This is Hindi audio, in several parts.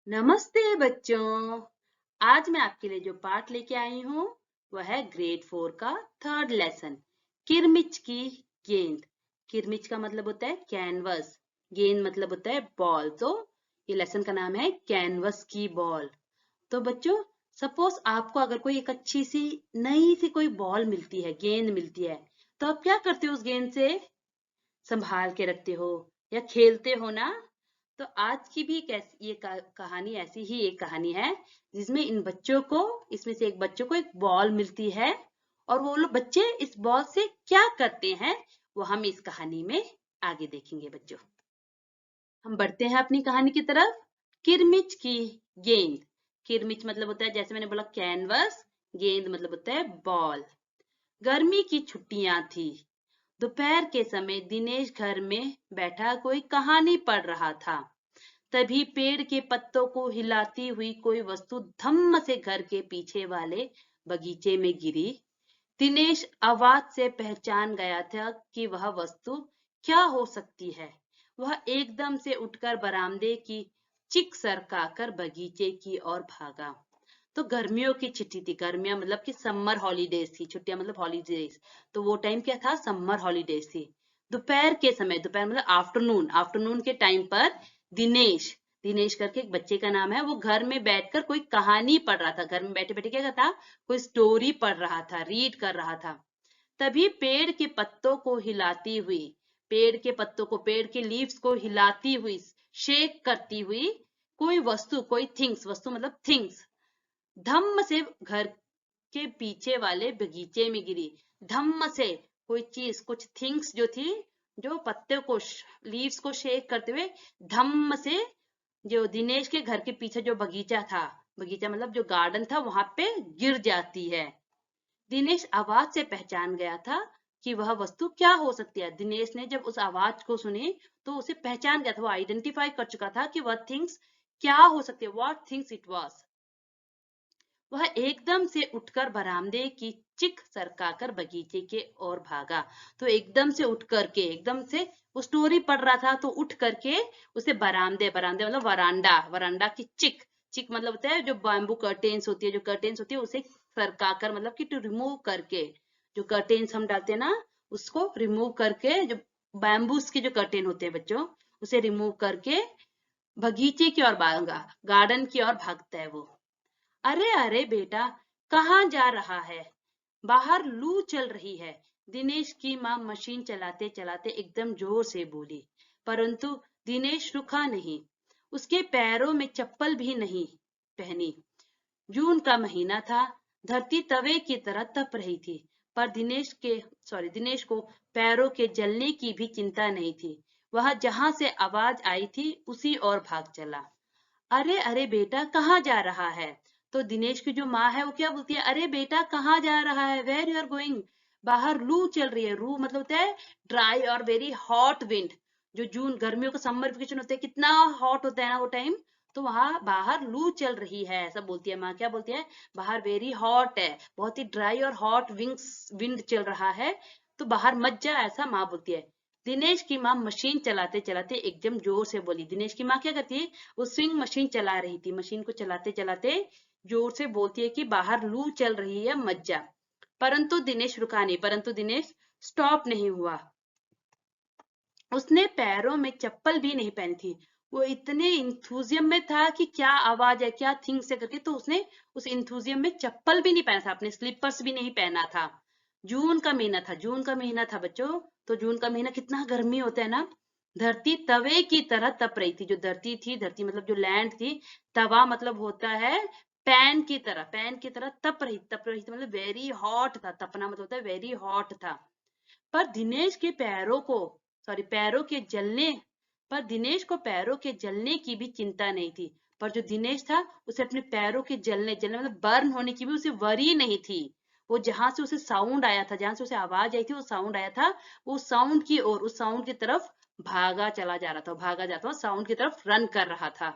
नमस्ते बच्चों। आज मैं आपके लिए जो पाठ लेके आई हूँ वह है ग्रेड 4 का थर्ड लेसन, किरमिच की गेंद। किरमिच का मतलब होता है कैनवस, गेंद मतलब होता है बॉल। तो ये लेसन का नाम है कैनवस की बॉल। तो बच्चों, सपोज आपको अगर कोई एक अच्छी सी नई सी कोई बॉल मिलती है, गेंद मिलती है, तो आप क्या करते हो? उस गेंद से संभाल के रखते हो या खेलते हो ना। तो आज की भी ये कहानी ऐसी ही एक कहानी है जिसमें इन बच्चों को, इसमें से एक बच्चों को एक बॉल मिलती है और वो लोग बच्चे इस बॉल से क्या करते हैं वो हम इस कहानी में आगे देखेंगे बच्चों। हम बढ़ते हैं अपनी कहानी की तरफ। किरमिच की गेंद। किरमिच मतलब होता है, जैसे मैंने बोला, कैनवस। गेंद मतलब होता है बॉल। गर्मी की छुट्टियां थी। दोपहर के समय दिनेश घर में बैठा कोई कहानी पढ़ रहा था। तभी पेड़ के पत्तों को हिलाती हुई कोई वस्तु धम्म से घर के पीछे वाले बगीचे में गिरी। दिनेश आवाज से पहचान गया था कि वह वस्तु क्या हो सकती है। वह एकदम से उठकर बरामदे की चिक सरकाकर बगीचे की ओर भागा। तो गर्मियों की छुट्टी थी। गर्मियां मतलब कि समर हॉलीडेज थी। छुट्टियां मतलब हॉलीडेज। तो वो टाइम क्या था? समर हॉलीडेज थी। दोपहर के समय, दोपहर मतलब आफ्टरनून, आफ्टरनून के टाइम पर दिनेश, दिनेश करके एक बच्चे का नाम है, वो घर में बैठकर कोई कहानी पढ़ रहा था। घर में बैठे बैठे क्या था? कोई स्टोरी पढ़ रहा था, रीड कर रहा था। तभी पेड़ के पत्तों को हिलाती हुई, पेड़ के पत्तों को, पेड़ के लीव्स को हिलाती हुई, शेक करती हुई कोई वस्तु, कोई थिंग्स, वस्तु मतलब थिंग्स, धम्म से घर के पीछे वाले बगीचे में गिरी। धम्म से कोई चीज, कुछ थिंग्स जो थी, जो पत्ते को, लीव्स को शेक करते हुए धम्म से जो दिनेश के घर के पीछे जो बगीचा था, बगीचा मतलब जो गार्डन था, वहां पे गिर जाती है। दिनेश आवाज से पहचान गया था कि वह वस्तु क्या हो सकती है। दिनेश ने जब उस आवाज को सुनी तो उसे पहचान गया था, वो आइडेंटिफाई कर चुका था कि वह थिंग्स क्या हो सकती है, व्हाट थिंग्स इट वाज। वह एकदम से उठकर बरामदे की चिक सरकाकर बगीचे के ओर भागा। तो एकदम से उठ करके, एकदम से, वो स्टोरी पढ़ रहा था तो उठ करके उसे बरामदे, बरामदे मतलब वरांडा, वरांडा की चिक, चिक मतलब होता है जो बैम्बू कर्टेन्स होती है, जो कर्टेन्स होती है उसे सरकाकर मतलब कि टू रिमूव करके, जो कर्टेन्स हम डालते हैं ना उसको रिमूव करके, जो बैम्बूस के जो कर्टेन होते हैं बच्चों, उसे रिमूव करके बगीचे की ओर भागा, गार्डन की ओर भागता है वो। अरे अरे बेटा, कहाँ जा रहा है? बाहर लू चल रही है। दिनेश की माँ मशीन चलाते चलाते एकदम जोर से बोली। परंतु दिनेश रुका नहीं। उसके पैरों में चप्पल भी नहीं पहनी। जून का महीना था। धरती तवे की तरह तप रही थी। पर दिनेश को पैरों के जलने की भी चिंता नहीं थी। वह जहां से आवाज आई थी उसी ओर भाग चला। अरे अरे बेटा, कहाँ जा रहा है? तो दिनेश की जो माँ है वो क्या बोलती है? अरे बेटा, कहाँ जा रहा है? Where you are going? बाहर लू चल रही है। लू मतलब होता है ड्राई और वेरी हॉट विंड। जो जून, गर्मियों का समर वेकेशन होता है, कितना हॉट होता है ना वो टाइम। तो वहां बाहर लू चल रही है, ऐसा बोलती है माँ। क्या बोलती है? बाहर वेरी हॉट है, बहुत ही ड्राई और हॉट विंग्स विंड चल रहा है, तो बाहर मत जा, ऐसा माँ बोलती है। दिनेश की माँ मशीन चलाते चलाते एकदम जोर से बोली। दिनेश की माँ क्या करती है? वो स्विंग मशीन चला रही थी। मशीन को चलाते चलाते जोर से बोलती है कि बाहर लू चल रही है, मत जा। परंतु दिनेश रुका नहीं, परंतु दिनेश स्टॉप नहीं हुआ। उसने पैरों में चप्पल भी नहीं पहनी थी। वो इतने इंथुजियम में था कि क्या आवाज है, क्या थिंग्स है करके, तो उसने उस इंथुजियम में चप्पल भी नहीं पहना था, अपने स्लीपर्स भी नहीं पहना था। जून का महीना था, जून का महीना था बच्चों। तो जून का महीना कितना गर्मी होता है ना। धरती तवे की तरह तप रही थी। जो धरती थी, धरती मतलब जो लैंड थी, तवा मतलब होता है पैन की तरह, पैन की तरह तप रही थी मतलब वेरी हॉट था। तपना मतलब होता है वेरी हॉट था। पर दिनेश के पैरों को, पैरों के जलने, पर दिनेश को पैरों के जलने की भी चिंता नहीं थी। पर जो दिनेश था उसे अपने पैरों के जलने, जलने मतलब बर्न होने की भी उसे वरी नहीं थी। वो जहां से उसे साउंड आया था, जहां से उसे आवाज आई थी, वो साउंड आया था, वो साउंड की ओर, उस साउंड की तरफ भागा चला जा रहा था, भागा जाता हुआ साउंड की तरफ रन कर रहा था।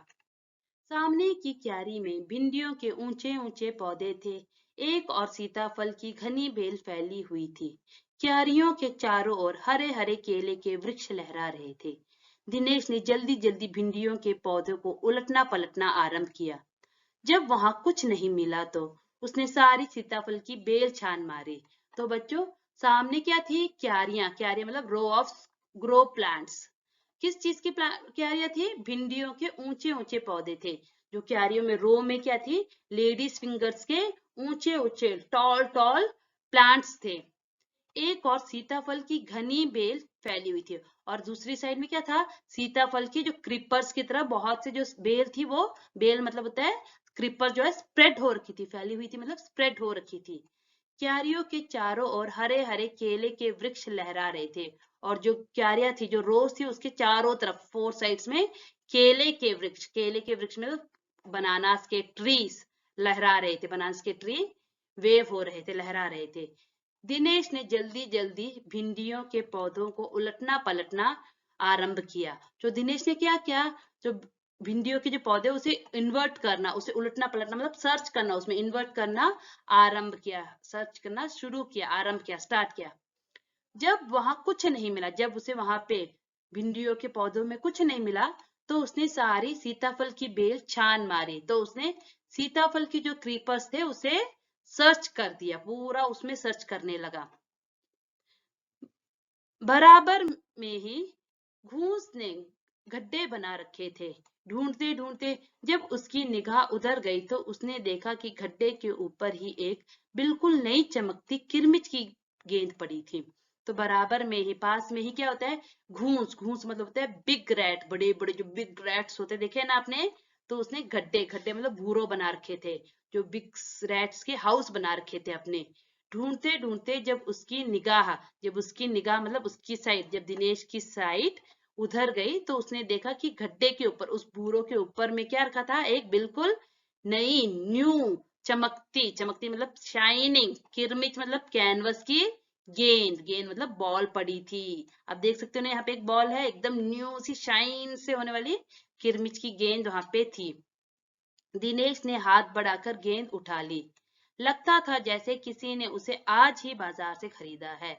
सामने की क्यारी में भिंडियों के ऊंचे ऊंचे पौधे थे। एक और सीताफल की घनी बेल फैली हुई थी। क्यारियों के चारों ओर हरे हरे केले के वृक्ष लहरा रहे थे। दिनेश ने जल्दी जल्दी भिंडियों के पौधे को उलटना पलटना आरंभ किया। जब वहां कुछ नहीं मिला तो उसने सारी सीताफल की बेल छान मारी। तो बच्चों, सामने क्या थी? क्यारियां। क्यारियां मतलब रो ऑफ ग्रो प्लांट्स। किस चीज की क्यारियां थी? भिंडियों के ऊंचे ऊंचे पौधे थे। जो क्यारियों में रो में क्या थी? लेडीज फिंगर्स के ऊंचे ऊंचे टॉल टॉल प्लांट्स थे। एक और सीताफल की घनी बेल फैली हुई थी, और दूसरी साइड में क्या था? सीताफल की जो क्रीपर्स की तरह बहुत से जो बेल थी, वो बेल मतलब होता है क्रीपर, जो है स्प्रेड हो रखी थी, फैली हुई थी मतलब स्प्रेड हो रखी थी। क्यारियों के चारों ओर हरे हरे केले के वृक्ष लहरा रहे थे, और जो क्यारियां थी, जो रोज थी, उसके चारों तरफ 4 साइड्स में केले के वृक्ष में बनानास के ट्रीज लहरा रहे थे। बनानास के ट्री वेव हो रहे थे, लहरा रहे थे। दिनेश ने जल्दी जल्दी भिंडियों के पौधों को उलटना पलटना आरंभ किया। जो दिनेश ने क्या किया? जो भिंडियों के जो पौधे, उसे इन्वर्ट करना, उसे उलटना पलटना मतलब सर्च करना, उसमें इन्वर्ट करना आरंभ किया, सर्च करना शुरू किया, आरंभ किया, स्टार्ट किया। जब वहां कुछ नहीं मिला, जब उसे वहां पे भिंडियों के पौधों में कुछ नहीं मिला, तो उसने सारी सीताफल की बेल छान मारी। तो उसने सीताफल की जो क्रीपर्स थे, उसे सर्च कर दिया, पूरा उसमें सर्च करने लगा। बराबर में ही घूस ने गड्ढे बना रखे थे। ढूंढते ढूंढते जब उसकी निगाह उधर गई, तो उसने देखा कि गड्ढे के ऊपर ही एक बिल्कुल नई चमकती किरमिच की गेंद पड़ी थी। तो बराबर में ही, पास में ही क्या होता है? घूस। घूस मतलब होता है बिग रैट, बड़े बड़े जो बिग रैट्स होते हैं, देखे ना आपने? तो उसने गड्ढे, गड्ढे मतलब भूरो बना रखे थे, जो बिग रैट्स के हाउस बना रखे थे अपने। ढूंढते ढूंढते जब उसकी निगाह मतलब उसकी साइड, जब दिनेश की साइड उधर गई, तो उसने देखा कि गड्ढे के ऊपर, उस बूरो के ऊपर में क्या रखा था? एक बिल्कुल नई, न्यू, चमकती, चमकती मतलब शाइनिंग, किरमिच मतलब कैनवस की गेंद, गेंद मतलब बॉल पड़ी थी। अब देख सकते हो ना, यहाँ पे एक बॉल है, एकदम न्यू सी शाइन से होने वाली किरमिच की गेंद वहां पे थी। दिनेश ने हाथ बढ़ाकर गेंद उठा ली। लगता था जैसे किसी ने उसे आज ही बाजार से खरीदा है।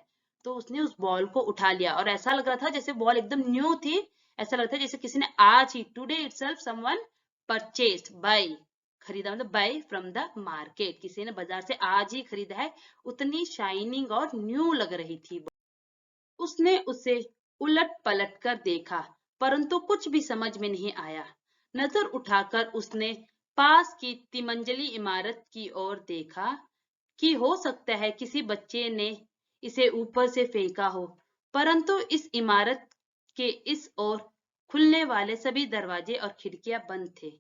तो उसने उस बॉल को उठा लिया, और ऐसा लग रहा था जैसे बॉल एकदम न्यू थी। ऐसा लगता है जैसे किसी ने आज ही, today itself someone purchased, buy, खरीदा मतलब बाय फ्रॉम द मार्केट, किसी ने बाजार से आज ही खरीदा है। उतनी शाइनिंग और न्यू लग रही थी। उसने उसे उलट पलट कर देखा, परंतु कुछ भी समझ में नहीं आया। नजर उठाकर उसने पास की तिमंजली इमारत की ओर देखा, कि हो सकता है किसी बच्चे ने इसे ऊपर से फेंका हो, परंतु इस इमारत के इस ओर खुलने वाले सभी दरवाजे और खिड़कियां बंद थे।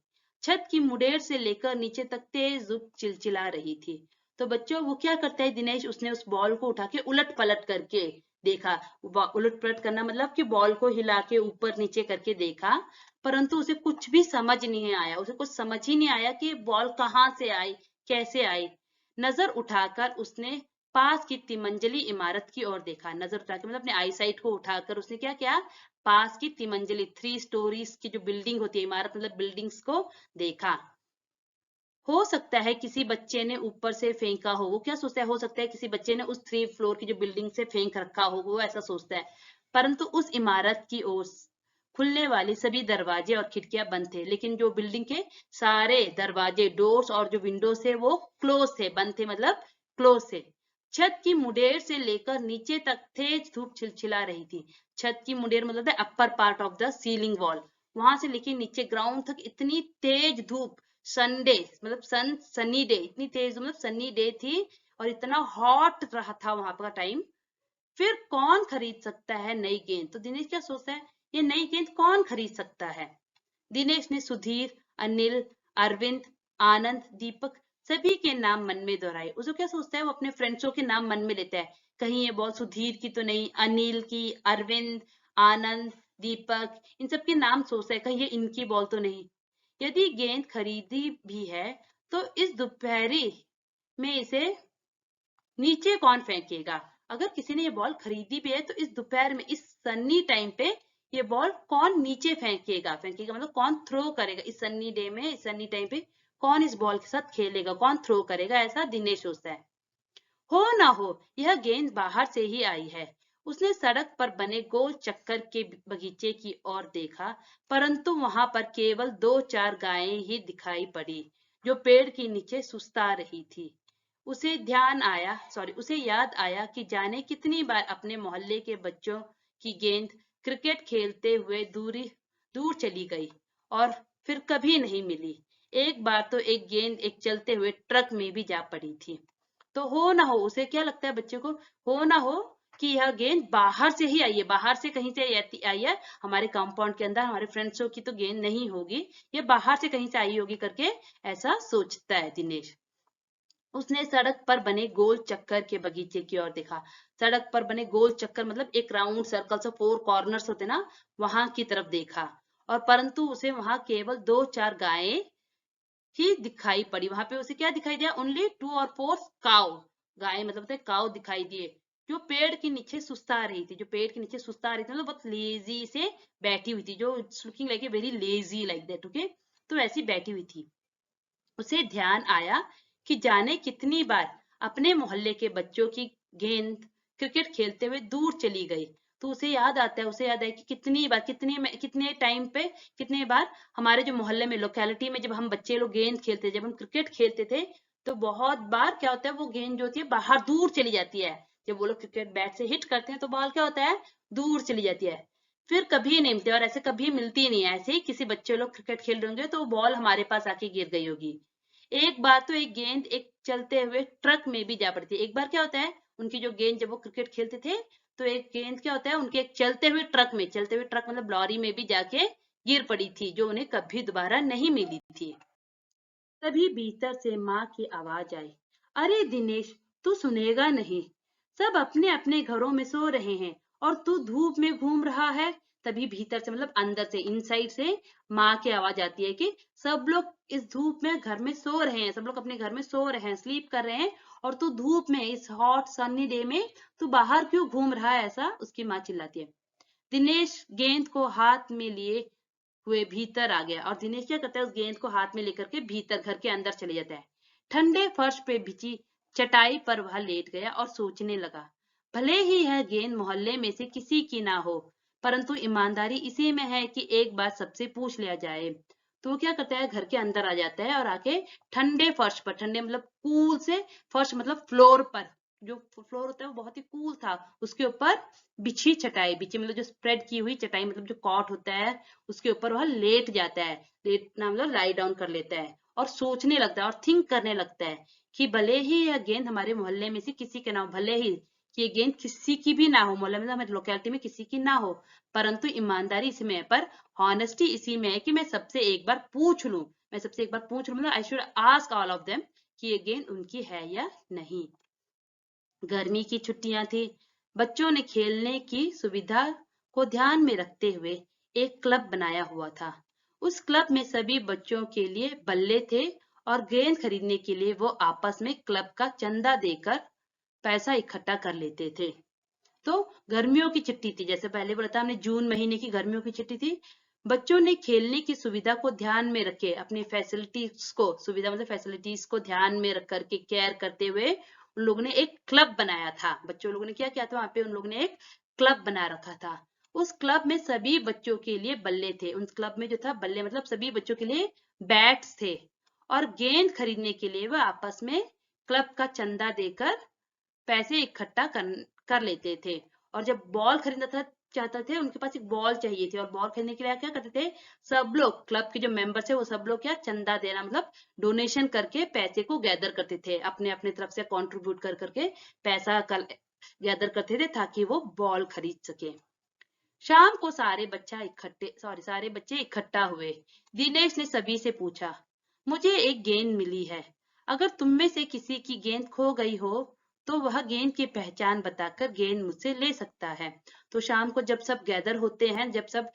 छत की मुडेर से लेकर नीचे तक तेज धूप चिलचिला रही थी। तो बच्चों, वो क्या करता है दिनेश? उसने उस बॉल को उठा के उलट पलट करके देखा। उलट पलट करना मतलब कि बॉल को हिला के ऊपर नीचे करके देखा, परंतु उसे कुछ भी समझ नहीं आया। उसे कुछ समझ ही नहीं आया कि बॉल कहाँ से आई, कैसे आई। नजर उठाकर उसने पास की तिमंजली इमारत की ओर देखा। नजर उठाकर मतलब अपने आई साइट को उठाकर उसने क्या किया? पास की तिमंजली, 3 स्टोरीज की जो बिल्डिंग होती है, इमारत मतलब बिल्डिंग्स को देखा। हो सकता है किसी बच्चे ने ऊपर से फेंका हो। वो क्या सोचता है? हो सकता है किसी बच्चे ने उस 3 फ्लोर की जो बिल्डिंग से फेंक रखा हो, वो ऐसा सोचता है। परंतु उस इमारत की ओर खुलने वाली सभी दरवाजे और खिड़कियां बंद थे, लेकिन जो बिल्डिंग के सारे दरवाजे, डोर्स और जो विंडोज थे, वो क्लोज थे, बंद थे मतलब क्लोज थे। छत की मुडेर से लेकर नीचे तक तेज धूप छिलछिला रही थी। छत की मुडेर मतलब upper part of the ceiling wall, वहां से लेकर नीचे ग्राउंड तक इतनी तेज धूप, संडे मतलब सनी डे, इतनी तेज मतलब सनी डे थी, और इतना हॉट रहा था वहां का टाइम। फिर कौन खरीद सकता है नई गेंद? तो दिनेश क्या सोचता है? ये नई गेंद कौन खरीद सकता है? दिनेश ने सुधीर, अनिल, अरविंद, आनंद, दीपक सभी के नाम मन में दोहराए। उसे क्या सोचता है? वो अपने फ्रेंड्सों के नाम मन में लेता है। कहीं ये बॉल सुधीर की तो नहीं, अनिल की, अरविंद, आनंद, दीपक, इन सब के नाम सोचता है, कहीं ये इनकी बॉल तो नहीं। यदि गेंद खरीदी भी है, तो इस दोपहरी में इसे नीचे कौन फेंकेगा? अगर किसी ने ये बॉल खरीदी भी है, तो इस दोपहर में, इस सन्नी टाइम पे ये बॉल कौन नीचे फेंकेगा? फेंकेगा मतलब कौन थ्रो करेगा? इस सन्नी डे में, इस सन्नी टाइम पे कौन इस बॉल के साथ खेलेगा, कौन थ्रो करेगा? ऐसा दिनेश सोचता है। हो ना हो, यह गेंद बाहर से ही आई है। उसने सड़क पर बने गोल चक्कर के बगीचे की ओर देखा, परंतु वहां पर केवल 2-4 गायें ही दिखाई पड़ी, जो पेड़ के नीचे सुस्ता रही थी। उसे याद आया कि जाने कितनी बार अपने मोहल्ले के बच्चों की गेंद क्रिकेट खेलते हुए दूर चली गई और फिर कभी नहीं मिली। एक बार तो एक गेंद एक चलते हुए ट्रक में भी जा पड़ी थी। तो हो ना हो, उसे क्या लगता है बच्चे को, हो ना हो कि यह गेंद बाहर से ही आई है, बाहर से कहीं से आई है, हमारे कंपाउंड के अंदर हमारे फ्रेंड्सों की तो गेंद नहीं होगी, ये बाहर से कहीं से आई होगी करके ऐसा सोचता है दिनेश। उसने सड़क पर बने गोल चक्कर के बगीचे की ओर देखा। सड़क पर बने गोल चक्कर मतलब एक राउंड सर्कल से 4 कॉर्नर्स होते ना, वहां की तरफ देखा, और परंतु उसे वहां केवल 2-4 गायें ही दिखाई पड़ी। वहां पे उसे क्या दिखाई दिया? ओनली 2 और 4 काउ, गाय मतलब काउ दिखाई दिए, जो पेड़ के नीचे सुस्ता रही थी, जो पेड़ के नीचे सुस्ता रही थी, मतलब बहुत लेजी से बैठी हुई थी, जो looking like a very lazy like that, okay, तो ऐसी बैठी हुई थी। उसे ध्यान आया कि जाने कितनी बार अपने मोहल्ले के बच्चों की गेंद क्रिकेट खेलते हुए दूर चली गई। तो उसे याद आता है, उसे याद है कि कितनी बार, कितने टाइम पे, कितने बार हमारे जो मोहल्ले में, लोकेलिटी में जब हम बच्चे लोग गेंद खेलते, जब हम क्रिकेट खेलते थे, तो बहुत बार क्या होता है, वो गेंद जो होती है बाहर दूर चली जाती है। जब वो लोग क्रिकेट बैट से हिट करते हैं तो बॉल क्या होता है, दूर चली जाती है, फिर कभी नहीं मिलती, और ऐसे कभी मिलती नहीं है। ऐसे ही किसी बच्चे लोग क्रिकेट खेल रहे होंगे तो बॉल हमारे पास आके गिर गई होगी। एक बार तो एक गेंद एक चलते हुए ट्रक में भी जा पड़ती है। एक बार क्या होता है, उनकी जो गेंद, जब वो क्रिकेट खेलते थे, तो एक गेंद क्या होता है, उनके एक चलते हुए ट्रक में, चलते हुए ट्रक मतलब लॉरी में भी जाके गिर पड़ी थी, जो उन्हें कभी दोबारा नहीं मिली थी। तभी भीतर से माँ की आवाज आई, अरे दिनेश, तू सुनेगा नहीं, सब अपने अपने घरों में सो रहे हैं और तू धूप में घूम रहा है। तभी भीतर से मतलब अंदर से, इनसाइड से माँ की आवाज आती है कि सब लोग इस धूप में घर में सो रहे हैं, सब लोग अपने घर में सो रहे हैं, स्लीप कर रहे हैं, और तू धूप में, इस हॉट सनी डे में तू बाहर क्यों घूम रहा है? ऐसा उसकी माँ चिल्लाती है। दिनेश गेंद को हाथ में लिए हुए भीतर आ गया, और दिनेश क्या करता है, उस गेंद को हाथ में लेकर के भीतर घर के अंदर चले जाता है। ठंडे फर्श पे बिछी चटाई पर वह लेट गया और सोचने लगा, भले ही यह गेंद मोहल्ले में से किसी की ना हो, परंतु ईमानदारी इसी में है कि एक बार सबसे पूछ लिया जाए। तो वो क्या करता है, घर के अंदर आ जाता है और आके ठंडे फर्श पर, ठंडे मतलब कूल से, फर्श मतलब फ्लोर पर, जो फ्लोर होता है वो बहुत ही कूल था, उसके ऊपर बिछी चटाई, बिछी मतलब जो स्प्रेड की हुई चटाई, मतलब जो कॉट होता है, उसके ऊपर वह लेट जाता है, लेटना मतलब लाई डाउन कर लेता है, और सोचने लगता है और थिंक करने लगता है कि भले ही यह गेंद हमारे मोहल्ले में से किसी के ना हो, भले ही कि ये गेंद किसी की भी ना हो, मोहल्ले में, हमारी लोकेलिटी में किसी की ना हो, परंतु ईमानदारी इसमें है, पर हॉनेस्टी इसी में है कि मैं सबसे एक बार पूछ लूं, मैं सबसे एक बार पूछ लूं, मतलब I should ask all of them कि ये गेंद उनकी है या नहीं। गर्मी की छुट्टियां थी। बच्चों ने खेलने की सुविधा को ध्यान में रखते हुए एक क्लब बनाया हुआ था। उस क्लब में सभी बच्चों के लिए बल्ले थे, और गेंद खरीदने के लिए वो आपस में क्लब का चंदा देकर पैसा इकट्ठा कर लेते थे। तो गर्मियों की छुट्टी थी, जैसे पहले बोला था हमने, जून महीने की गर्मियों की छुट्टी थी। बच्चों ने खेलने की सुविधा को ध्यान में रखे, अपनी फैसिलिटीज को, सुविधा मतलब फैसिलिटीज को ध्यान में रख करके, केयर करते हुए उन लोगों ने एक क्लब बनाया था। बच्चों लोगों ने क्या किया था, वहां पे उन लोगों ने एक क्लब बना रखा था। उस क्लब में सभी बच्चों के लिए बल्ले थे, उस क्लब में जो था बल्ले मतलब सभी बच्चों के लिए बैट्स थे, और गेंद खरीदने के लिए वह आपस में क्लब का चंदा देकर पैसे इकट्ठा कर लेते थे। और जब बॉल खरीदना था, चाहते थे, उनके पास एक बॉल चाहिए थी, और बॉल खरीदने के लिए क्या करते थे, सब लोग क्लब के जो मेंबर्स है वो सब लोग क्या, चंदा देना मतलब डोनेशन करके पैसे को गैदर करते थे, अपने अपने तरफ से कंट्रीब्यूट कर करके पैसा गैदर करते थे, ताकि वो बॉल खरीद सके। शाम को सारे बच्चे इकट्ठा हुए। दिनेश ने सभी से पूछा, मुझे एक गेंद मिली है, अगर तुम में से किसी की गेंद खो गई हो तो वह गेंद की पहचान बताकर गेंद मुझसे ले सकता है। तो शाम को जब सब गैदर होते हैं, जब सब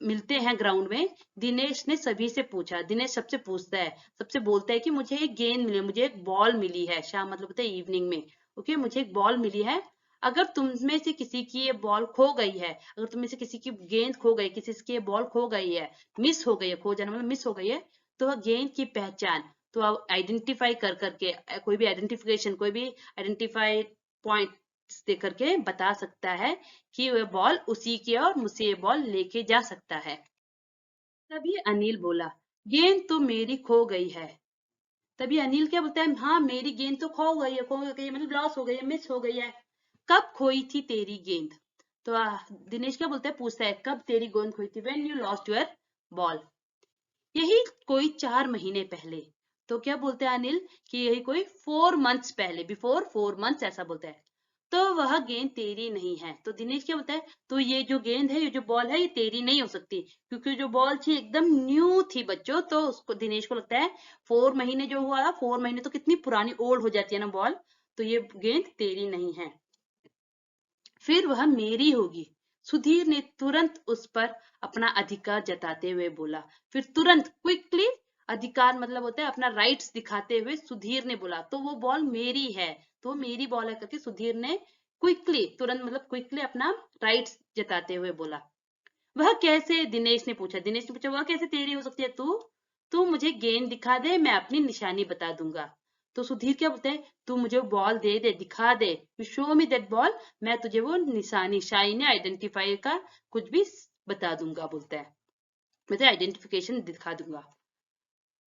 मिलते हैं ग्राउंड में, दिनेश ने सभी से पूछा, दिनेश सबसे पूछता है, सबसे बोलता है कि मुझे एक गेंद मिली, मुझे एक बॉल मिली है, शाम मतलब होता है इवनिंग में, ओके, मुझे एक बॉल मिली है, अगर तुम में से किसी की ये बॉल खो गई है, अगर तुम में से किसी की गेंद खो गई, किसी की ये बॉल खो गई है, मिस हो गई है, खो जाना मतलब मिस हो गई है, तो वह गेंद की पहचान, तो आप आइडेंटिफाई कर करके, कोई भी आइडेंटिफिकेशन, कोई भी आइडेंटिफाई पॉइंट दे करके बता सकता है कि वह बॉल उसी की है और मुझसे ये बॉल लेके जा सकता है। तभी अनिल बोला, गेंद तो मेरी खो गई है। तभी अनिल क्या बोलता है, हाँ मेरी गेंद तो खो गई है मतलब लॉस हो गई है, मिस हो गई है। कब खोई थी तेरी गेंद? तो दिनेश क्या बोलता है, पूछता है कब तेरी गेंद खोई थी, when you lost your ball. यही कोई 4 महीने पहले। तो क्या बोलते हैं अनिल कि यही कोई 4 मंथ्स पहले, बिफोर 4 मंथ्स ऐसा बोलता है। तो वह गेंद तेरी नहीं है। तो दिनेश क्या बोलता है, तो ये जो गेंद है, ये जो बॉल है, ये तेरी नहीं हो सकती, क्योंकि जो बॉल थी एकदम न्यू थी बच्चों। तो उसको दिनेश को लगता है 4 महीने जो हुआ, 4 महीने तो कितनी पुरानी ओल्ड हो जाती है ना बॉल, तो ये गेंद तेरी नहीं है, फिर वह मेरी होगी। सुधीर ने तुरंत उस पर अपना अधिकार जताते हुए बोला। फिर तुरंत क्विकली, अधिकार मतलब होता है अपना राइट्स दिखाते हुए सुधीर ने बोला, तो वो बॉल मेरी है, तो मेरी बॉल है करके सुधीर ने क्विकली, तुरंत मतलब क्विकली अपना राइट्स जताते हुए बोला। वह कैसे? दिनेश ने पूछा वह कैसे तेरी हो सकती है? तू मुझे गेंद दिखा दे, मैं अपनी निशानी बता दूंगा। तो सुधीर क्या बोलते हैं, तू मुझे बॉल दे दे, दिखा दे, you show me that ball, मैं तुझे वो निशानी, शाइन या आइडेंटिफाई का कुछ भी बता दूंगा, बोलता है, मैं तुझे आइडेंटिफिकेशन दिखा दूंगा।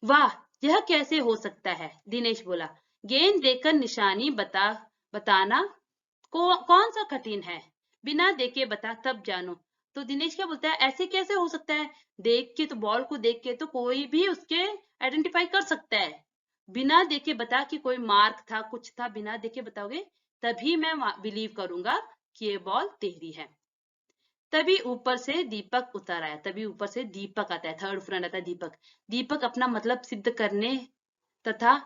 वाह, यह कैसे हो सकता है? दिनेश बोला, गेंद देकर निशानी बताना कौन सा कठिन है? बिना देखे बता तब जानो। तो दिनेश क्या बोलता है, ऐसे कैसे हो सकता है? देख के तो, बॉल को देख के तो कोई भी उसके आइडेंटिफाई कर सकता है। बिना देखे बता कि कोई मार्क था, कुछ था, बिना देखे बताओगे तभी मैं बिलीव करूंगा कि ये बॉल तेरी है। तभी ऊपर से दीपक उतर आया। तभी ऊपर से दीपक आता है, थर्ड फ्रेंड आता है दीपक। दीपक अपना मतलब सिद्ध करने तथा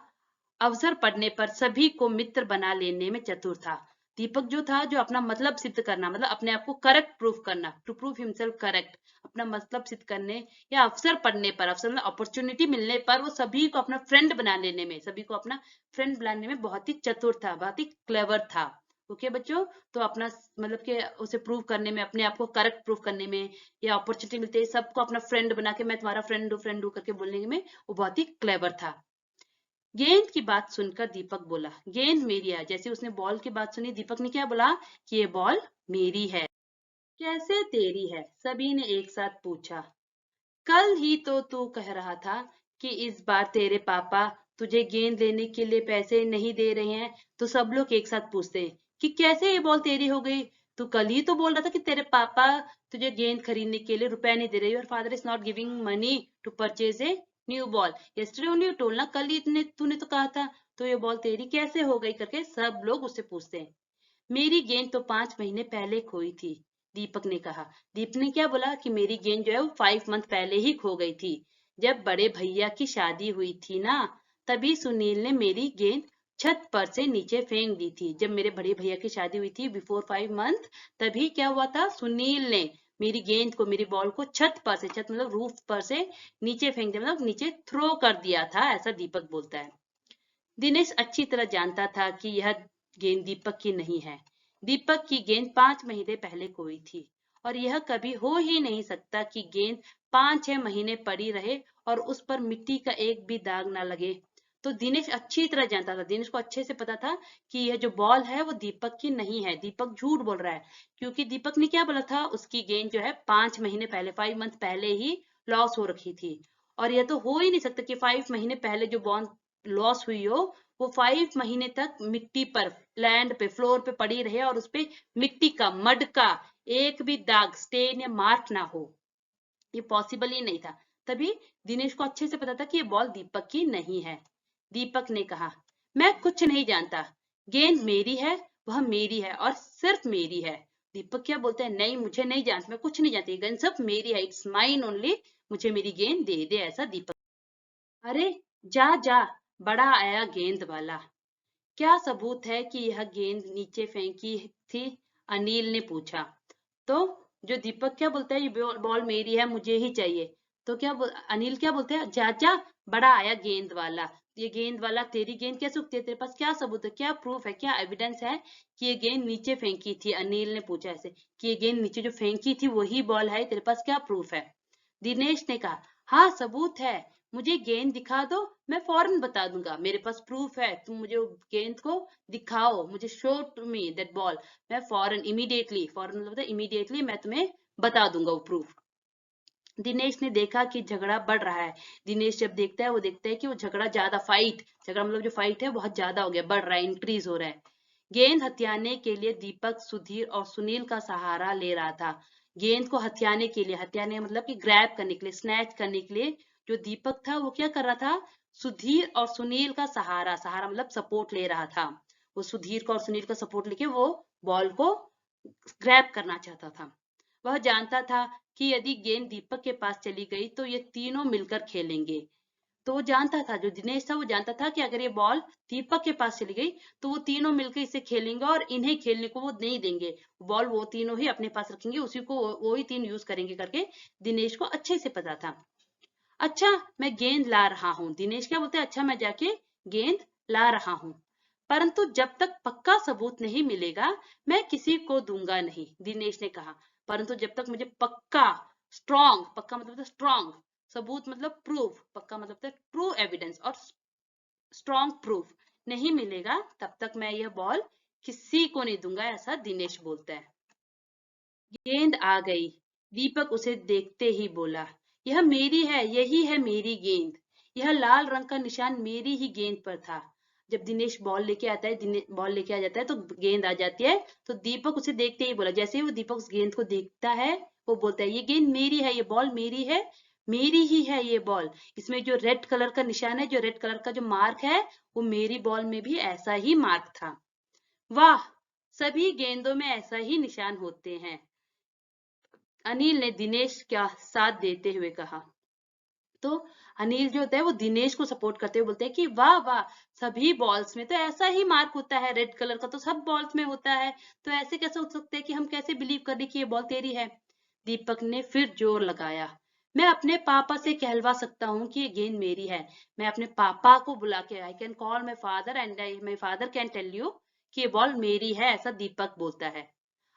अवसर पड़ने पर सभी को मित्र बना लेने में चतुर था। दीपक जो था, जो अपना मतलब सिद्ध करना, मतलब अपने आप को करेक्ट प्रूफ करना, टू प्रूव हिमसेल्फ करेक्ट, अपना मतलब सिद्ध करने या अवसर पड़ने पर, अवसर मतलब अपॉर्चुनिटी मिलने पर वो सभी को अपना फ्रेंड बना लेने में, सभी को अपना फ्रेंड बनाने में बहुत ही चतुर था, बहुत ही क्लेवर था। ओके बच्चों, तो अपना मतलब कि उसे प्रूव करने में, अपने आप को करेक्ट प्रूव करने में, या अपॉर्चुनिटी मिलते है सबको अपना फ्रेंड बना के मैं तुम्हारा फ्रेंड हूँ करके बोलने में वो बहुत ही क्लेवर था। गेंद की बात सुनकर दीपक बोला, गेंद मेरी है। जैसे उसने बॉल की बात सुनी, दीपक ने क्या बोला कि ये बॉल मेरी है। कैसे तेरी है? सभी ने एक साथ पूछा। कल ही तो तू कह रहा था कि इस बार तेरे पापा तुझे गेंद लेने के लिए पैसे नहीं दे रहे हैं। तो सब लोग एक साथ पूछते हैं कि कैसे ये बॉल तेरी हो गई? तू कल ही तो बोल रहा था कि तेरे पापा तुझे गेंद खरीदने के लिए रुपए नहीं दे रहे, your father is not giving money to purchase a new ball. Yesterday only you told ना, कल ही तूने तो कहा था, तो ये बॉल तेरी कैसे हो गई करके सब लोग उससे पूछते हैं। मेरी गेंद तो 5 महीने पहले खोई थी, दीपक ने कहा। दीप ने क्या बोला कि मेरी गेंद जो है वो 5 मंथ पहले ही खो गई थी। जब बड़े भैया की शादी हुई थी ना, तभी सुनील ने मेरी गेंद छत पर से नीचे फेंक दी थी। जब मेरे बड़े भैया की शादी हुई थी बिफोर 5 मंथ, तभी क्या हुआ था, सुनील ने मेरी गेंद को, मेरी बॉल को छत पर से, छत मतलब रूफ पर से नीचे फेंक दिया, मतलब नीचे थ्रो कर दिया था, ऐसा दीपक बोलता है। दिनेश अच्छी तरह जानता था कि यह गेंद दीपक की नहीं है। दीपक की गेंद 5 महीने पहले खोई थी, और यह कभी हो ही नहीं सकता कि गेंद 5-6 महीने पड़ी रहे और उस पर मिट्टी का एक भी दाग ना लगे। तो दिनेश अच्छी तरह जानता था, दिनेश को अच्छे से पता था कि यह जो बॉल है वो दीपक की नहीं है। दीपक झूठ बोल रहा है, क्योंकि दीपक ने क्या बोला था, उसकी गेंद जो है 5 महीने पहले, 5 मंथ पहले ही लॉस हो रखी थी। और यह तो हो ही नहीं सकता कि 5 महीने पहले जो बॉल लॉस हुई हो, वो 5 महीने तक मिट्टी पर, लैंड पे, फ्लोर पे पड़ी रहे और उसपे मिट्टी का, मड का एक भी दाग, स्टेन या मार्क ना हो। ये पॉसिबल ही नहीं था। तभी दिनेश को अच्छे से पता था कि ये बॉल दीपक की नहीं है। दीपक ने कहा, मैं कुछ नहीं जानता, गेंद मेरी है, वह मेरी है और सिर्फ मेरी है। दीपक क्या बोलते हैं, नहीं मुझे नहीं जानता, मैं कुछ नहीं जानती, गेंद सिर्फ मेरी है, इट्स माइन ओनली, मुझे मेरी गेंद दे दे, ऐसा दीपक। अरे जा जा, बड़ा आया गेंद वाला, क्या सबूत है कि यह गेंद नीचे फेंकी थी? अनिल ने पूछा। तो जो दीपक क्या बोलता है, ये बॉल मेरी है, मुझे ही चाहिए। तो अनिल क्या बोलते हैं, जा जा, बड़ा आया गेंद वाला, ये गेंद वाला, तेरी गेंद कैसे उगती है? तेरे पास क्या सबूत है, क्या प्रूफ है, क्या एविडेंस है कि ये गेंद नीचे फेंकी थी? अनिल ने पूछा ऐसे कि ये गेंद नीचे जो फेंकी थी वही बॉल है, तेरे पास क्या प्रूफ है? दिनेश ने कहा, हाँ सबूत है, मुझे गेंद दिखा दो, मैं फौरन बता दूंगा, मेरे पास प्रूफ है, तुम मुझे गेंद को दिखाओ, मुझे show to me that ball, मैं फौरन इमीडिएटली, फौरन मतलब इमीडिएटली मैं तुम्हें बता दूंगा वो प्रूफ। दिनेश ने देखा कि झगड़ा बढ़ रहा है। दिनेश जब देखता है, वो देखता है कि वो झगड़ा ज्यादा, झगड़ा मतलब जो फाइट है बहुत ज्यादा हो गया, बढ़ रहा है, इंक्रीज हो रहा है। गेंद हथियाने के लिए दीपक, सुधीर और सुनील का सहारा ले रहा था। गेंद को हथियाने के लिए, हथियाने मतलब कि ग्रैब करने के लिए, स्नैच करने के लिए जो दीपक था वो क्या कर रहा था, सुधीर और सुनील का सहारा, सहारा मतलब सपोर्ट ले रहा था। वो सुधीर का और सुनील का सपोर्ट लेके वो बॉल को ग्रैब करना चाहता था। वह जानता था कि यदि गेंद दीपक के पास चली गई तो ये तीनों मिलकर खेलेंगे। तो वो जानता था, जो दिनेश था वो जानता था कि अगर ये बॉल दीपक के पास चली गई तो वो तीनों मिलकर इसे खेलेंगे और इन्हें खेलने को वो नहीं देंगे, बॉल वो तीनों ही अपने पास रखेंगे, उसी को वो ही तीन यूज करेंगे करके दिनेश को अच्छे से पता था। अच्छा, मैं गेंद ला रहा हूँ, दिनेश क्या बोलते हैं, अच्छा मैं जाके गेंद ला रहा हूँ, परंतु जब तक पक्का सबूत नहीं मिलेगा मैं किसी को दूंगा नहीं, दिनेश ने कहा। परंतु जब तक मुझे पक्का, स्ट्रॉन्ग, पक्का मतलब स्ट्रॉन्ग, सबूत मतलब प्रूफ, पक्का मतलब ट्रू एविडेंस और स्ट्रॉन्ग प्रूफ नहीं मिलेगा, तब तक मैं यह बॉल किसी को नहीं दूंगा, ऐसा दिनेश बोलता है। गेंद आ गई। दीपक उसे देखते ही बोला, यह मेरी है, यही है मेरी गेंद, यह लाल रंग का निशान मेरी ही गेंद पर था। जब दिनेश बॉल लेके आता है, बॉल लेके आ जाता है तो गेंद आ जाती है, तो दीपक उसे देखते ही बोला, जैसे ही वो दीपक उस गेंद को देखता है वो बोलता है, ये गेंद मेरी है, ये बॉल मेरी है, मेरी ही है ये बॉल, इसमें जो रेड कलर का निशान है, जो रेड कलर का जो मार्क है, वो मेरी बॉल में भी ऐसा ही मार्क था। वाह, सभी गेंदों में ऐसा ही निशान होते हैं, अनिल ने दिनेश का साथ देते हुए कहा। तो अनिल जो होता है वो दिनेश को सपोर्ट करते हुए बोलते हैं कि वाह वाह, सभी बॉल्स में तो ऐसा ही मार्क होता है, रेड कलर का तो सब बॉल्स में होता है, तो ऐसे कैसे हो सकता है कि हम कैसे बिलीव करें कि ये बॉल तेरी है। दीपक ने फिर जोर लगाया, मैं अपने पापा से कहलवा सकता हूँ कि ये गेंद मेरी है, मैं अपने पापा को बुला के, I can call my father and my father can tell you कि ये बॉल मेरी है, ऐसा दीपक बोलता है।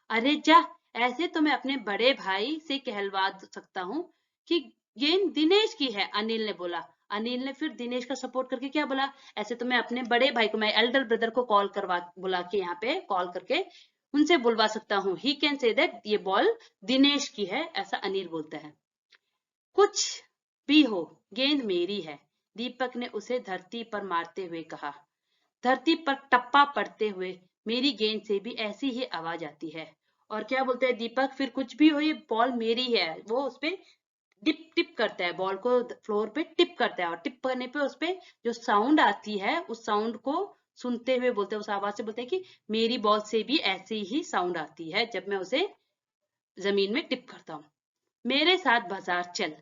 अरे जा, ऐसे तो मैं अपने बड़े भाई से कहलवा सकता हूँ कि गेंद दिनेश की है, अनिल ने बोला। अनिल ने फिर दिनेश का सपोर्ट करके क्या बोला, ऐसे तो मैं अपने बड़े भाई को, मैं एल्डर ब्रदर को कॉल करवा, बुला के यहाँ पे कॉल करके उनसे बुलवा सकता हूँ, ही कैन से दैट ये बॉल दिनेश की है, ऐसा अनिल बोलता है। कुछ भी हो, गेंद मेरी है, दीपक ने उसे धरती पर मारते हुए कहा। धरती पर टप्पा पड़ते हुए मेरी गेंद से भी ऐसी ही आवाज आती है। और क्या बोलते हैं दीपक, फिर कुछ भी हो ये बॉल मेरी है, वो उसपे टिप टिप करता है, बॉल को फ्लोर पे टिप करता है, और टिप करने पे उसपे जो साउंड आती है उस साउंड को सुनते हुए बोलते हैं, उस आवाज से बोलते हैं कि मेरी बॉल से भी ऐसी ही साउंड आती है जब मैं उसे जमीन में टिप करता हूँ। मेरे साथ बाजार चल,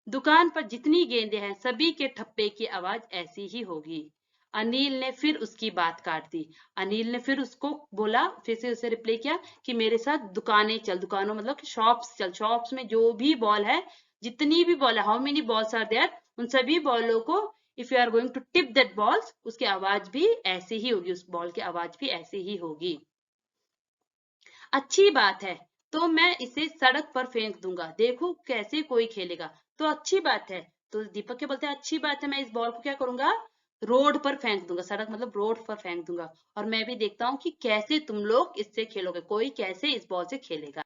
दुकान पर जितनी गेंदें हैं सभी के ठप्पे की आवाज ऐसी ही होगी। अनिल ने फिर उसकी बात काट दी। अनिल ने फिर उसको बोला, फिर से उसे रिप्लाई किया कि मेरे साथ दुकानें चल, दुकानों मतलब शॉप्स चल, शॉप्स में जो भी बॉल है, जितनी भी बॉल है, how many balls are there, उन सभी बॉलों को if you are going to tip that balls, उसकी आवाज भी ऐसी ही होगी, उस बॉल की आवाज भी ऐसी ही होगी। अच्छी बात है, तो मैं इसे सड़क पर फेंक दूंगा, देखो कैसे कोई खेलेगा। तो अच्छी बात है, तो दीपक क्या बोलते हैं, अच्छी बात है, मैं इस बॉल को क्या करूंगा, रोड पर फेंक दूंगा, सड़क मतलब रोड पर फेंक दूंगा, और मैं भी देखता हूँ कि कैसे तुम लोग इससे खेलोगे, कोई कैसे इस बॉल से खेलेगा।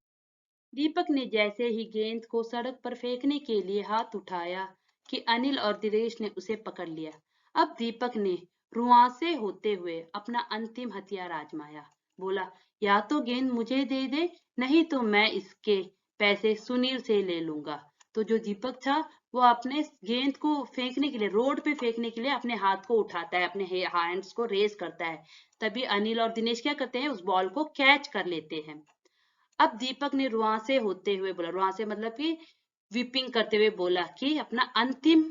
दीपक ने जैसे ही गेंद को सड़क पर फेंकने के लिए हाथ उठाया कि अनिल और दिनेश ने उसे पकड़ लिया। अब दीपक ने रुआंसे होते हुए अपना अंतिम हथियार आजमाया। बोला, या तो गेंद मुझे दे दे, नहीं तो मैं इसके पैसे सुनील से ले लूंगा। तो जो दीपक था वो अपने गेंद को फेंकने के लिए, रोड पे फेंकने के लिए अपने हाथ को उठाता है, अपने हैंड्स को रेज करता है। तभी अनिल और दिनेश क्या करते हैं, उस बॉल को कैच कर लेते हैं। अब दीपक ने रुआंसे होते हुए बोला, रुआंसे मतलब कि विपिंग करते हुए बोला कि अपना अंतिम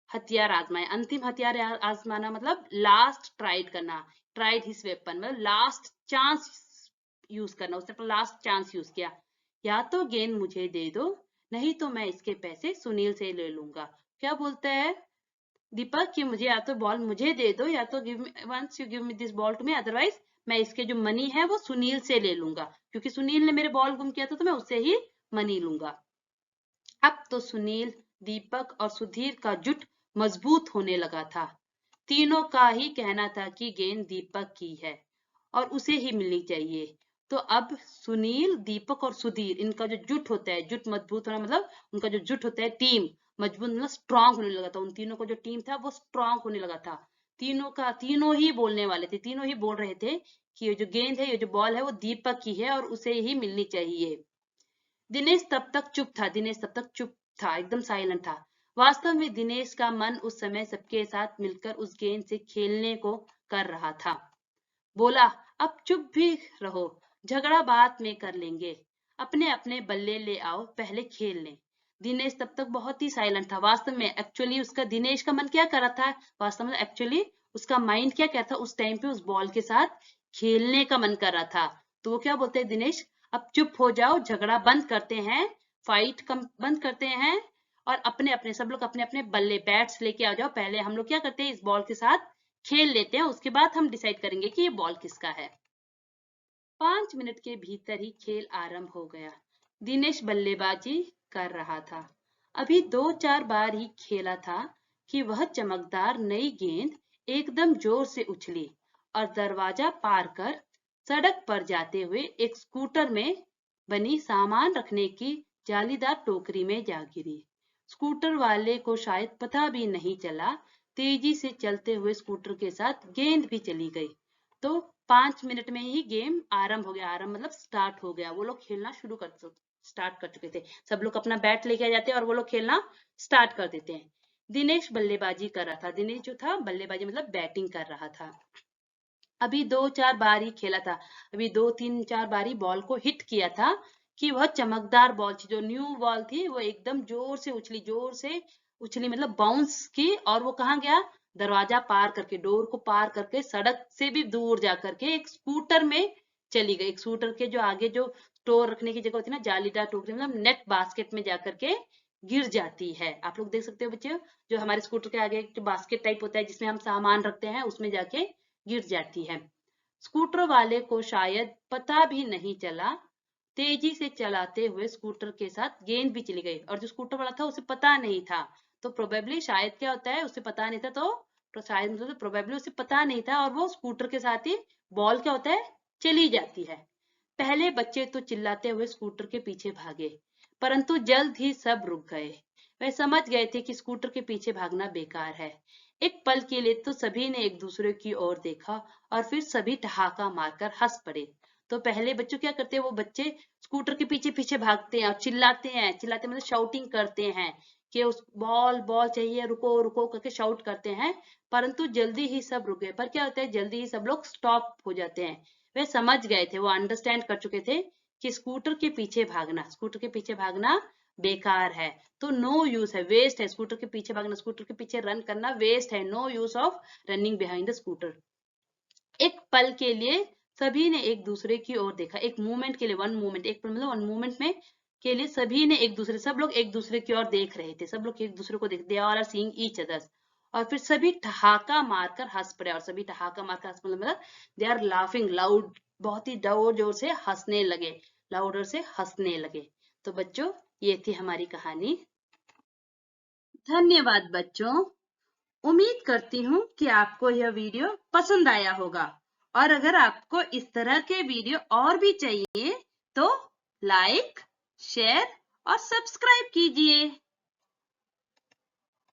हथियार आजमाए। अंतिम हथियार आजमाना मतलब लास्ट ट्राइड करना, ट्राइड हिज वेपन मतलब लास्ट चांस यूज करना, उसने अपना लास्ट चांस यूज किया। या तो गेंद मुझे दे दो, नहीं तो मैं इसके पैसे सुनील से ले लूंगा। क्या बोलता है दीपक कि मुझे या तो बॉल मुझे दे दो, या तो give me, once you give me this ball to me, otherwise मैं इसके जो मनी है वो सुनील से ले लूंगा, क्योंकि सुनील ने मेरे बॉल गुम किया था तो मैं उससे ही मनी लूंगा। अब तो सुनील, दीपक और सुधीर का जुट मजबूत होने लगा था। तीनों का ही कहना था कि गेंद दीपक की है और उसे ही मिलनी चाहिए। तो अब सुनील, दीपक और सुधीर, इनका जो जुट होता है, जुट मजबूत होना मतलब उनका जो जुट होता है, टीम मजबूत मतलब स्ट्रांग होने लगा था। उन तीनों का जो टीम था वो स्ट्रांग होने लगा था। तीनों ही बोलने वाले थे, तीनों ही बोल रहे थे कि ये जो गेंद है, ये जो बॉल है, वो दीपक की है और उसे ही मिलनी चाहिए। दिनेश तब तक चुप था, एकदम साइलेंट था। वास्तव में दिनेश का मन उस समय सबके साथ मिलकर उस गेंद से खेलने को कर रहा था। बोला, अब चुप भी रहो, झगड़ा बाद में कर लेंगे। अपने अपने बल्ले ले आओ, पहले खेल लें। दिनेश तब तक बहुत ही साइलेंट था। वास्तव में एक्चुअली उसका, दिनेश का मन क्या कर रहा था, वास्तव में एक्चुअली उसका माइंड क्या क्या था, उस टाइम पे उस बॉल के साथ खेलने का मन कर रहा था। तो वो क्या बोलते हैं, दिनेश अब चुप हो जाओ, झगड़ा बंद करते हैं, फाइट कम बंद करते हैं और अपने अपने सब लोग अपने अपने बल्ले बैट्स लेके आ जाओ। पहले हम लोग क्या करते हैं, इस बॉल के साथ खेल लेते हैं, उसके बाद हम डिसाइड करेंगे कि ये बॉल किसका है। 5 मिनट के भीतर ही खेल आरंभ हो गया। दिनेश बल्लेबाजी कर रहा था। अभी 2-4 बार ही खेला था कि वह चमकदार नई गेंद एकदम जोर से उछली और दरवाजा पार कर सड़क पर जाते हुए एक स्कूटर में बनी सामान रखने की जालीदार टोकरी में जा गिरी। स्कूटर वाले को शायद पता भी नहीं चला। तेजी से चलते हुए स्कूटर के साथ गेंद भी चली गई। तो 5 मिनट में ही गेम आरंभ हो गया। आरंभ मतलब स्टार्ट हो गया। वो लोग खेलना स्टार्ट कर चुके थे। सब लोग अपना बैट लेके आ जाते हैं और वो लोग खेलना स्टार्ट कर देते हैं। दिनेश बल्लेबाजी कर रहा था। दिनेश जो था बल्लेबाजी मतलब बैटिंग कर रहा था। अभी 2-4 बार ही खेला था। अभी 2-3-4 बार ही बॉल को हिट किया था कि वह चमकदार बॉल थी, जो न्यू बॉल थी, वो एकदम जोर से उछली मतलब बाउंस की और वो कहाँ गया, दरवाजा पार करके, डोर को पार करके, सड़क से भी दूर जा करके एक स्कूटर में चली गई। एक स्कूटर के जो आगे जो स्टोर रखने की जगह होती है ना, जालीदार टोकरी मतलब नेट बास्केट में जा करके गिर जाती है। आप लोग देख सकते हो बच्चे, जो हमारे स्कूटर के आगे जो बास्केट टाइप होता है जिसमें हम सामान रखते हैं, उसमें जाके गिर जाती है। स्कूटर वाले को शायद पता भी नहीं चला। तेजी से चलाते हुए स्कूटर के साथ गेंद भी चली गई और जो स्कूटर वाला था उसे पता नहीं था। तो प्रोबेबली शायद क्या होता है, उसे पता नहीं था, तो शायद मतलब प्रोबेबली उसे पता नहीं था और वो स्कूटर के साथ ही बॉल क्या होता है, चली जाती है। पहले बच्चे तो चिल्लाते हुए स्कूटर के पीछे भागे, परंतु जल्द ही सब रुक गए। वे समझ गए थे कि स्कूटर के पीछे भागना बेकार है। एक पल के लिए तो सभी ने एक दूसरे की ओर देखा और फिर सभी ठहाका मारकर हंस पड़े। तो पहले बच्चों क्या करते हैं, वो बच्चे स्कूटर के पीछे पीछे भागते हैं और चिल्लाते मतलब शाउटिंग करते हैं कि उस बॉल बॉल चाहिए, रुको रुको करके शाउट करते हैं। परंतु जल्दी ही सब रुक गए। पर क्या होता है, जल्दी ही सब लोग स्टॉप हो जाते हैं। वे समझ गए थे, वो अंडरस्टैंड कर चुके थे कि स्कूटर के पीछे भागना बेकार है। तो नो यूज है, वेस्ट है स्कूटर के पीछे भागना, स्कूटर के पीछे रन करना वेस्ट है। No use of running behind the scooter. एक पल के लिए सभी ने एक दूसरे की ओर देखा। एक मूवमेंट के लिए, वन मूवमेंट, एक पल मतलब वन मूवमेंट में के लिए सभी ने सब लोग एक दूसरे की ओर देख रहे थे। सब लोग एक दूसरे को देख, they are seeing each others. और फिर सभी ठहाका मारकर हंस पड़े। और सभी ठहाका मारकर हंस मतलब दे आर लाफिंग लाउड, बहुत ही जोर जोर से हंसने लगे, लाउडर से हंसने लगे। तो बच्चों, ये थी हमारी कहानी। धन्यवाद बच्चों। उम्मीद करती हूँ कि आपको यह वीडियो पसंद आया होगा और अगर आपको इस तरह के वीडियो और भी चाहिए तो लाइक, शेयर और सब्सक्राइब कीजिए।